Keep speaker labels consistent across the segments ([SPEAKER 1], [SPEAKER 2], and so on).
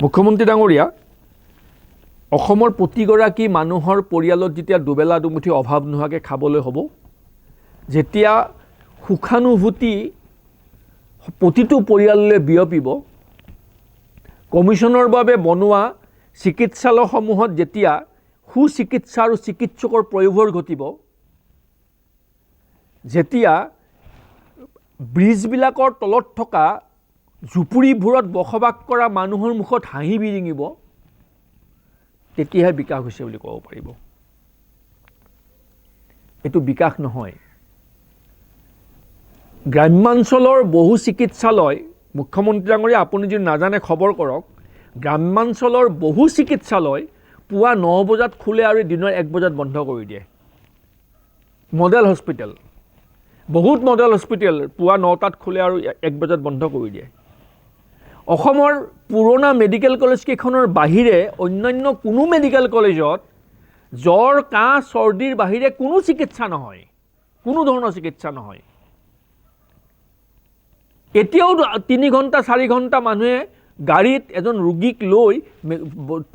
[SPEAKER 1] মুখ্যমন্ত্ৰী ডাঙৰীয়া, অসমৰ প্ৰতিগৰাকী মানুহৰ পৰিয়ালত যেতিয়া দুবেলা দুমুঠি অভাৱ নোহোৱাকৈ খাবলৈ হ'ব, যেতিয়া সুখানুভূতি প্ৰতিটো পৰিয়াললৈ বিয়পিব, কমিশ্যনৰ বাবে বনোৱা চিকিৎসালয়সমূহত যেতিয়া সুচিকিৎসা আৰু চিকিৎসকৰ প্ৰয়োভৰ ঘটিব, যেতিয়া ব্ৰিজবিলাকৰ তলত থকা জুপুৰিবোৰত বসবাস কৰা মানুহৰ মুখত হাঁহি বিৰিঙিব, তেতিয়াহে বিকাশ হৈছে বুলি ক'ব পাৰিব। এইটো বিকাশ নহয়। গ্ৰাম্যাঞ্চলৰ বহু চিকিৎসালয়, মুখ্যমন্ত্ৰী ডাঙৰীয়া আপুনি যদি নাজানে খবৰ কৰক, গ্ৰাম্যাঞ্চলৰ বহু চিকিৎসালয় পুৱা 9 বজাত খোলে আৰু দিনৰ 1 বজাত বন্ধ কৰি দিয়ে। মডেল হস্পিটেল, বহুত মডেল হস্পিটেল পুৱা 9টাত খোলে আৰু 1 বজাত বন্ধ কৰি দিয়ে। অসমৰ পুৰণা মেডিকেল কলেজ কেইখনৰ বাহিৰে অন্যান্য কোনো মেডিকেল কলেজত জ্বৰ, কাহ, চৰ্দিৰ বাহিৰে কোনো চিকিৎসা নহয়, কোনো ধৰণৰ চিকিৎসা নহয়। এতিয়াও 3 ঘণ্টা 4 ঘণ্টা মানুহে গাড়ীত এজন ৰোগীক লৈ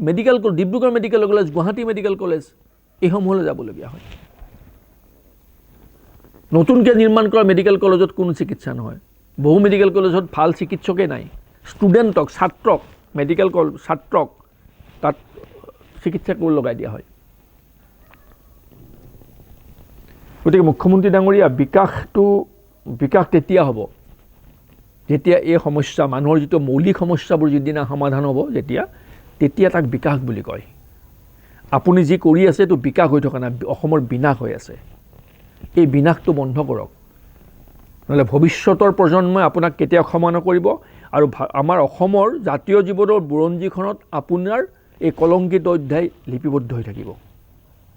[SPEAKER 1] medical Dibrugarh medical college, Guwahati medical college এইসমূহলৈ যাবলগীয়া হয়। নতুনকৈ নিৰ্মাণ কৰা মেডিকেল কলেজত কোনো চিকিৎসা নহয়। বহু মেডিকেল কলেজত ভাল চিকিৎসকেই নাই। ষ্টুডেণ্টক, ছাত্ৰক, মেডিকেল ছাত্ৰক তাত চিকিৎসা কৰি লগাই দিয়া হয়। গতিকে মুখ্যমন্ত্ৰী ডাঙৰীয়া, বিকাশ তেতিয়া হ'ব যেতিয়া এই সমস্যা, মানুহৰ যিটো মৌলিক সমস্যাবোৰ যিদিনা সমাধান হ'ব, তেতিয়া তাক বিকাশ বুলি কয়। আপুনি যি কৰি আছে এইটো বিকাশ হৈ থকা নাই, অসমৰ বিনাশ হৈ আছে। এই বিনাশটো বন্ধ কৰক, নহ'লে ভৱিষ্যতৰ প্ৰজন্মই আপোনাক কেতিয়াও ক্ষমা নকৰিব আৰু আমাৰ অসমৰ জাতীয় জীৱনৰ বুৰঞ্জীখনত আপোনাৰ এই কলংকিত অধ্যায় লিপিবদ্ধ হৈ থাকিব।